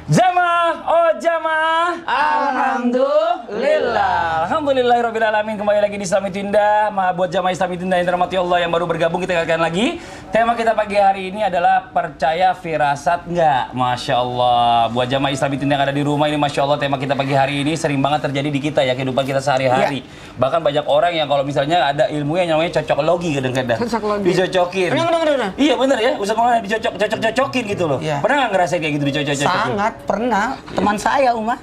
Jamaah, oh jamaah. Alhamdulillah. Alhamdulillahirrabbilalamin. Kembali lagi di Islam Itu Indah. Buat jamaah Islam Itu Indah yang dirahmati Allah yang baru bergabung, kita ingatkan lagi. Tema kita pagi hari ini adalah percaya firasat enggak? Masya Allah. Buat jamaah Islam Itu Indah yang ada di rumah ini, Masya Allah, tema kita pagi hari ini sering banget terjadi di kita ya, kehidupan kita sehari-hari. Bahkan banyak orang yang kalau misalnya ada ilmu yang namanya cocokologi kadang-kadang. Cocokologi. Dicocokin. Benar. Iya bener ya, Ustaz Maulana dicocok-cocokin gitu loh. Iya. Pernah nggak ngerasain kayak gitu dicocok-cocokin? Sangat pernah. Teman saya, Uma.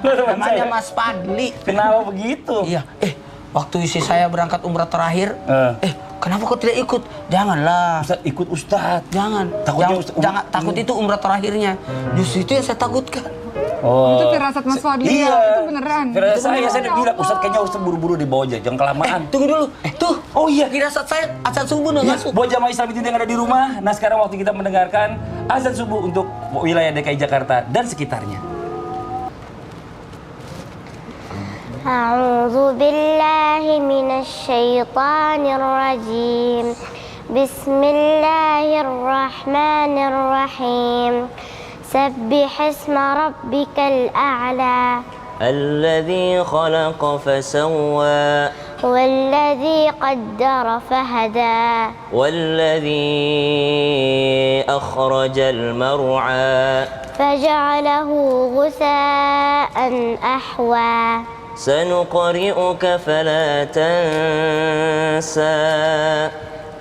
Namanya Mas Padli. Kenapa begitu? Iya. Waktu istri saya berangkat umrah terakhir, kenapa kau tidak ikut? Janganlah. Ustaz, ikut Ustaz. Jangan. Takutnya Ustaz- Jangan takut, itu umrah terakhirnya. Justru itu yang saya takutkan. Oh. Itu firasat Mas Fadli Iya. ya, itu beneran. Firasat saya Beneran, udah ya bilang, Allah. Ustaz kayaknya Ustaz buru-buru dibawa aja, jangan kelamaan. Tunggu dulu. Tuh. Oh iya. Firasat saya azan subuh udah Ya, masuk. buat jamaah Islam itu yang ada di rumah, nah sekarang waktu kita mendengarkan azan subuh untuk wilayah DKI Jakarta dan sekitarnya. أعوذ بالله من الشيطان الرجيم بسم الله الرحمن الرحيم سبح اسم ربك الأعلى الذي خلق فسوى والذي قدر فهدى والذي أخرج المرعى فجعله غثاء أحوى سنقرئك فلا تنسى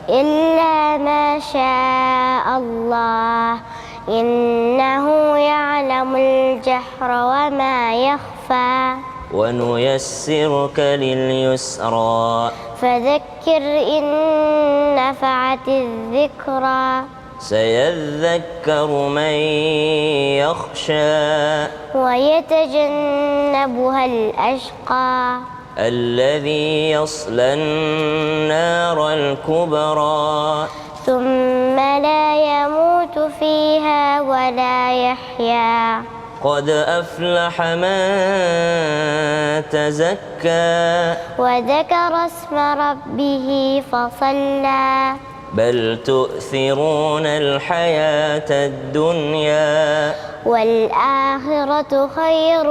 إلا ما شاء الله إنه يعلم الجهر وما يخفى ونيسرك لليسرى فذكر إن نفعت الذكرى سيذكر من يخشى ويتجنبها الأشقى الذي يصلى النار الكبرى ثم لا يموت فيها ولا يحيا قد أفلح من تزكى وذكر اسم ربه فصلى بل تؤثرون الحياة الدنيا والآخرة خير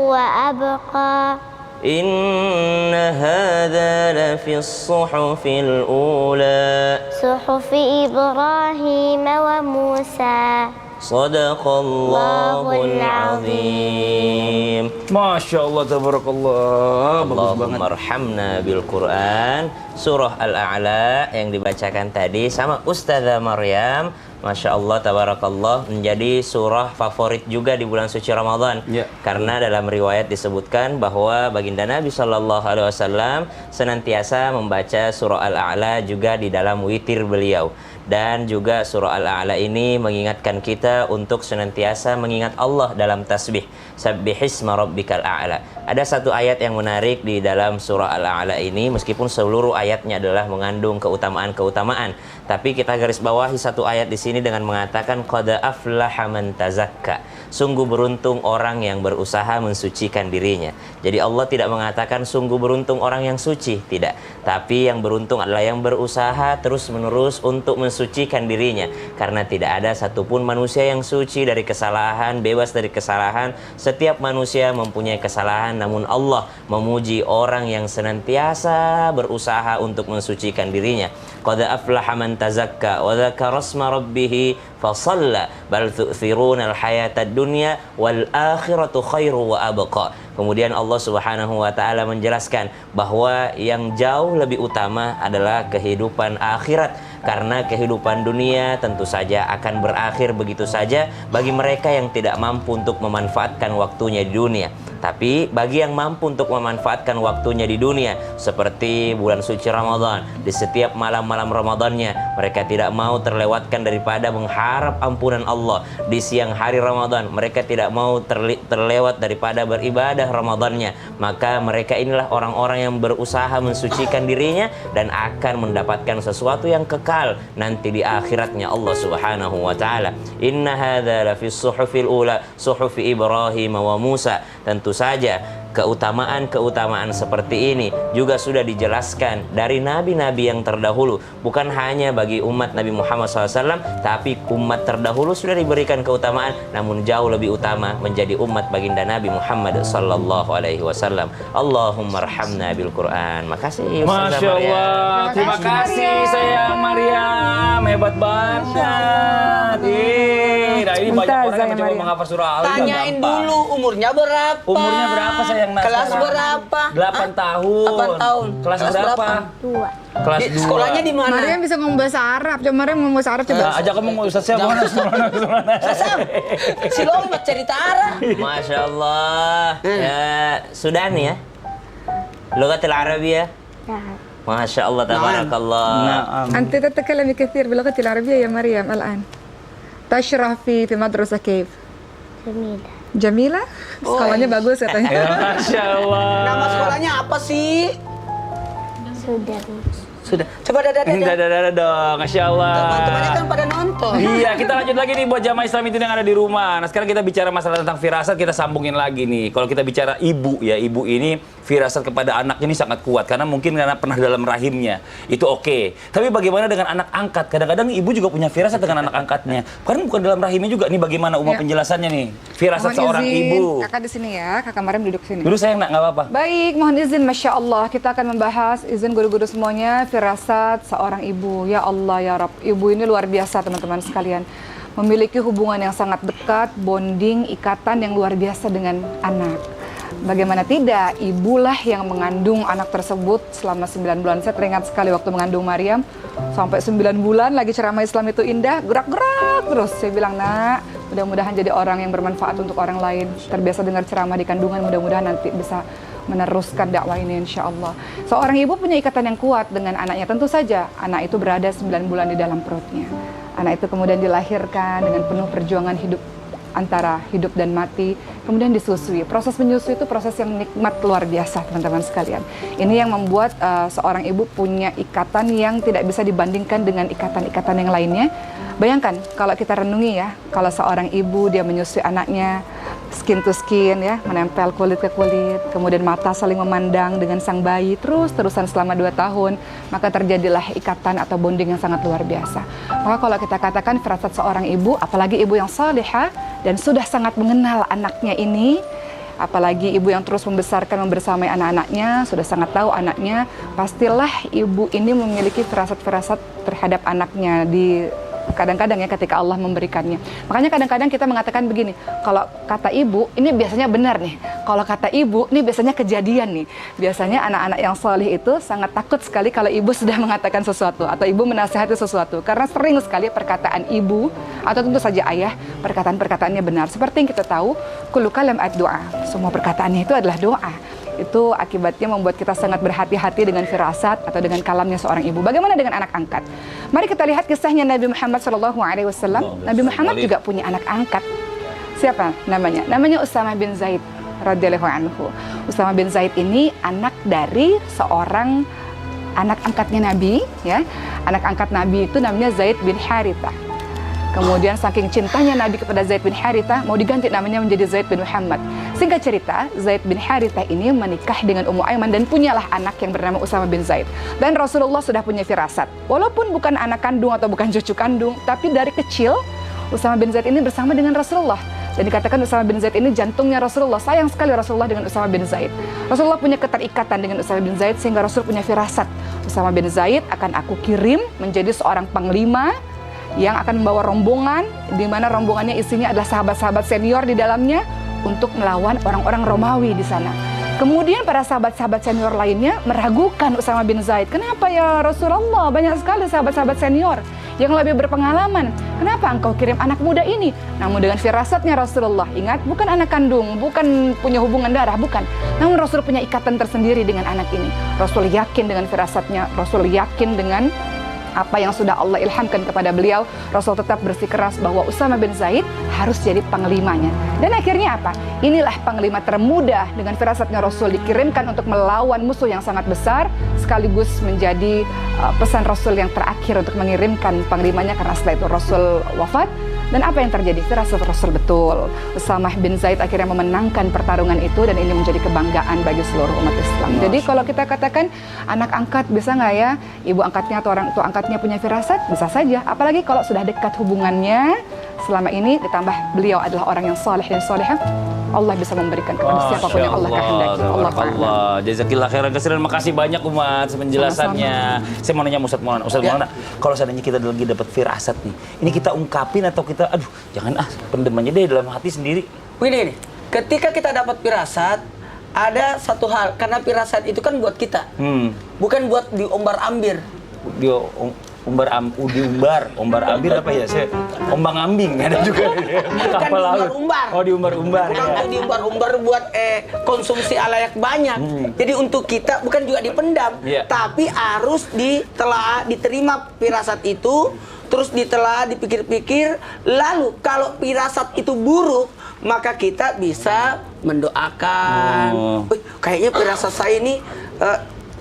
وأبقى إن هذا لفي الصحف الأولى صحف إبراهيم وموسى صدق الله العظيم. Masya Allah, tabarakallah. Bagus banget. Allahumma arhamna bil Quran. Surah Al-A'la yang dibacakan tadi sama Ustazah Maryam, Masya Allah, tabarakallah, menjadi surah favorit juga di bulan suci Ramadan. Ya. Karena dalam riwayat disebutkan bahwa baginda Nabi SAW senantiasa membaca surah Al-A'la juga di dalam witir beliau. Dan juga surah Al-A'la ini mengingatkan kita untuk senantiasa mengingat Allah dalam tasbih. Sabbihisma rabbikal a'la. Ada satu ayat yang menarik di dalam surah Al-A'la ini, meskipun seluruh ayatnya adalah mengandung keutamaan-keutamaan, tapi kita garis bawahi satu ayat di sini dengan mengatakan qad aflaha man tazakka. Sungguh beruntung orang yang berusaha mensucikan dirinya. Jadi Allah tidak mengatakan sungguh beruntung orang yang suci, tidak. Tapi yang beruntung adalah yang berusaha terus-menerus untuk mensucikan dirinya. Karena tidak ada satupun manusia yang suci dari kesalahan, bebas dari kesalahan. Setiap manusia mempunyai kesalahan, namun Allah memuji orang yang senantiasa berusaha untuk mensucikan dirinya. Qad aflaha man tazakka wa dzakara asma rabbih fasalla bal tu'thiruna al-hayata ad-dunya wal akhiratu khairu wa abqa. Kemudian Allah Subhanahu wa taala menjelaskan bahwa yang jauh lebih utama adalah kehidupan akhirat, karena kehidupan dunia tentu saja akan berakhir begitu saja bagi mereka yang tidak mampu untuk memanfaatkan waktunya di dunia. Tapi bagi yang mampu untuk memanfaatkan waktunya di dunia, seperti bulan suci Ramadan, di setiap malam-malam Ramadannya mereka tidak mau terlewatkan daripada mengharap ampunan Allah. Di siang hari Ramadan mereka tidak mau terlewat daripada beribadah Ramadannya. Maka mereka inilah orang-orang yang berusaha mensucikan dirinya dan akan mendapatkan sesuatu yang kekal nanti di akhiratnya Allah Subhanahu wa taala. Inna hadza la fi suhufil ula, suhufi Ibrahim wa Musa. Tentu saja keutamaan seperti ini juga sudah dijelaskan dari nabi-nabi yang terdahulu. Bukan hanya bagi umat Nabi Muhammad SAW, tapi umat terdahulu sudah diberikan keutamaan, namun jauh lebih utama menjadi umat baginda Nabi Muhammad SAW. Allahumma arhamna bil Quran. Makasih Ustazah Masya Maryam. Allah, terima kasih sayang Maryam, hebat banget. Nah ini banyak orang yang mencoba menghafal surah Al. Tanyain dulu umurnya berapa? Umurnya berapa sayang Nas? Kelas berapa? 8 tahun. 8 tahun. Kelas berapa? 2. Kelas 2. Sekolahnya di mana? Maryam bisa ngomong bahasa Arab. Coba Maryam ngomong bahasa Arab coba. Ajak kamu Ustaz siapa? Sasam. Si Lombat cerita Arab. Masya Allah. Ya, Sudani ya. Lughatil Arabiyah. نعم. Masya Allah, tabarakallah. أنت تتكلمي كثير باللغة العربية يا مريم الآن. تشرح في مدرسة كيف؟ جميلة. جميلة؟ Sekolahnya bagus katanya. Masya Allah. Nama sekolahnya apa sih? sudah. Sudah. Coba dadah. Dadah dong, Masya Allah. Teman-temannya kan pada nonton. Iya, kita lanjut lagi nih buat jamaah Islam itu yang ada di rumah. Nah, sekarang kita bicara masalah tentang firasat, kita sambungin lagi nih. Kalau kita bicara ibu ya, ibu ini firasat kepada anaknya ini sangat kuat karena mungkin karena pernah dalam rahimnya. Itu oke. Tapi bagaimana dengan anak angkat? Kadang-kadang ibu juga punya firasat dengan anak angkatnya. Karena bukan dalam rahimnya juga. Nih bagaimana Uma penjelasannya nih? Firasat Mohon seorang izin, ibu. Kakak di sini ya, Kakak Maryam duduk sini. Dulu saya nggak apa-apa. Baik, mohon izin, Masya Allah. Kita akan membahas, izin guru-guru semuanya, firasat seorang ibu. Ya Allah, ya Rabb. Ibu ini luar biasa, teman-teman sekalian. Memiliki hubungan yang sangat dekat, bonding, ikatan yang luar biasa dengan anak. Bagaimana tidak, ibulah yang mengandung anak tersebut selama 9 bulan. Saya teringat sekali waktu mengandung Maryam, sampai 9 bulan lagi ceramah Islam itu indah, gerak-gerak terus. Saya bilang, nak, mudah-mudahan jadi orang yang bermanfaat untuk orang lain. Terbiasa dengar ceramah di kandungan, mudah-mudahan nanti bisa meneruskan dakwah ini insya Allah. Seorang ibu punya ikatan yang kuat dengan anaknya. Tentu saja anak itu berada 9 bulan di dalam perutnya. Anak itu kemudian dilahirkan dengan penuh perjuangan hidup antara hidup dan mati, kemudian disusui. Proses menyusui itu proses yang nikmat luar biasa, teman-teman sekalian. Ini yang membuat seorang ibu punya ikatan yang tidak bisa dibandingkan dengan ikatan-ikatan yang lainnya. Bayangkan kalau kita renungi ya, kalau seorang ibu dia menyusui anaknya, skin to skin ya, menempel kulit ke kulit, kemudian mata saling memandang dengan sang bayi terus-terusan selama 2 tahun, maka terjadilah ikatan atau bonding yang sangat luar biasa. Maka kalau kita katakan firasat seorang ibu, apalagi ibu yang salihah dan sudah sangat mengenal anaknya ini, apalagi ibu yang terus membesarkan, membersamai anak-anaknya, sudah sangat tahu anaknya, pastilah ibu ini memiliki firasat-firasat terhadap anaknya di kadang-kadang ya ketika Allah memberikannya. Makanya kadang-kadang kita mengatakan begini, kalau kata ibu ini biasanya benar nih, kalau kata ibu ini biasanya kejadian nih. Biasanya anak-anak yang salih itu sangat takut sekali kalau ibu sudah mengatakan sesuatu atau ibu menasihati sesuatu, karena sering sekali perkataan ibu atau tentu saja ayah, perkataan-perkataannya benar. Seperti yang kita tahu, kullu kalam ad-du'a, semua perkataannya itu adalah doa. Itu akibatnya membuat kita sangat berhati-hati dengan firasat atau dengan kalamnya seorang ibu. Bagaimana dengan anak angkat? Mari kita lihat kisahnya Nabi Muhammad SAW. Nabi Muhammad juga punya anak angkat. Siapa namanya? Namanya Usamah bin Zaid radhiyallahu anhu. Usamah bin Zaid ini anak dari seorang anak angkatnya Nabi, ya. Anak angkat Nabi itu namanya Zaid bin Harithah. Kemudian saking cintanya Nabi kepada Zaid bin Harithah, mau diganti namanya menjadi Zaid bin Muhammad. Singkat cerita, Zaid bin Harithah ini menikah dengan Ummu Aiman dan punyalah anak yang bernama Usamah bin Zaid. Dan Rasulullah sudah punya firasat. Walaupun bukan anak kandung atau bukan cucu kandung, tapi dari kecil Usamah bin Zaid ini bersama dengan Rasulullah. Dan dikatakan Usamah bin Zaid ini jantungnya Rasulullah. Sayang sekali Rasulullah dengan Usamah bin Zaid. Rasulullah punya keterikatan dengan Usamah bin Zaid sehingga Rasul punya firasat. Usamah bin Zaid akan aku kirim menjadi seorang panglima yang akan membawa rombongan, di mana rombongannya isinya adalah sahabat-sahabat senior di dalamnya untuk melawan orang-orang Romawi di sana. Kemudian para sahabat-sahabat senior lainnya meragukan Usamah bin Zaid. Kenapa ya Rasulullah? Banyak sekali sahabat-sahabat senior yang lebih berpengalaman. Kenapa engkau kirim anak muda ini? Namun dengan firasatnya Rasulullah, ingat, bukan anak kandung, bukan punya hubungan darah, bukan. Namun Rasul punya ikatan tersendiri dengan anak ini. Rasul yakin dengan firasatnya, Rasul yakin dengan apa yang sudah Allah ilhamkan kepada beliau. Rasul tetap bersikeras bahwa Usamah bin Zaid harus jadi panglimanya. Dan akhirnya apa? Inilah panglima termuda dengan firasatnya Rasul dikirimkan untuk melawan musuh yang sangat besar, sekaligus menjadi pesan Rasul yang terakhir untuk mengirimkan panglimanya, karena setelah itu Rasul wafat. Dan apa yang terjadi? Firasat Rasul betul. Usamah bin Zaid akhirnya memenangkan pertarungan itu dan ini menjadi kebanggaan bagi seluruh umat Islam. Jadi kalau kita katakan anak angkat bisa nggak ya ibu angkatnya atau orang tua angkatnya punya firasat? Bisa saja. Apalagi kalau sudah dekat hubungannya selama ini ditambah beliau adalah orang yang saleh dan salehah, Allah bisa memberikan kepada siapapun yang Allah kehendaki. Allah Ta'ala. Jazakillah khairan katsiran. Makasih banyak Umat penjelasannya. Saya mau nanya Ustaz Maulana. Ustaz Maulana, kalau seandainya kita lagi dapat firasat nih, ini kita ungkapin atau kita aduh, jangan pendem aja deh dalam hati sendiri. Ini, ketika kita dapat firasat, ada satu hal, karena firasat itu kan buat kita, bukan buat diumbar-ambir. Dia umbar ambir apa ya? Saya ombang ambing ada juga. Kapal laut. Diumbar-umbar. Oh, diumbar-umbar. Bukan Ya. untuk diumbar-umbar buat konsumsi alayak banyak. Jadi untuk kita bukan juga dipendam, Iya. tapi harus ditelaah, diterima firasat itu, terus ditelaah, dipikir-pikir. Lalu kalau firasat itu buruk, maka kita bisa mendoakan. "Wih, kayaknya firasat saya ini,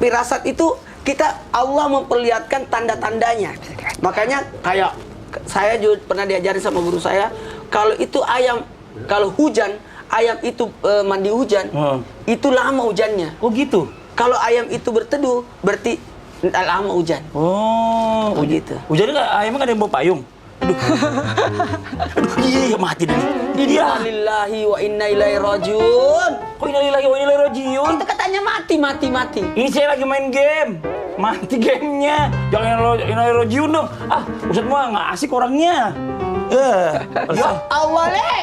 firasat itu kita Allah memperlihatkan tanda-tandanya. Makanya kayak saya juga pernah diajari sama guru saya, kalau itu ayam, kalau hujan, ayam itu mandi hujan, itu lama hujannya. Oh gitu. Kalau ayam itu berteduh, berarti lama hujan. Oh, Begitu. hujannya nggak ayamnya nggak ada yang bawa payung. Aduh, iya mati deh. Dia. Innalillahi wa inna ilaihi rajiun. Kok innalillahi wa inna ilaihi rajiun? Itu katanya mati. Ini saya lagi main game. Mati gamenya. Jangan innalillahi rajiun dong. Ah, Ustaz mah nggak asik orangnya. Ya Allah, Le.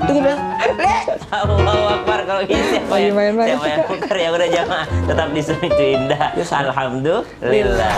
Tunggu dulu. Le. Allahu Akbar. Kalau ini siapa yang main-main. siapa yang nuker ya udah jamaah tetap di Sumi Indah. Alhamdulillah.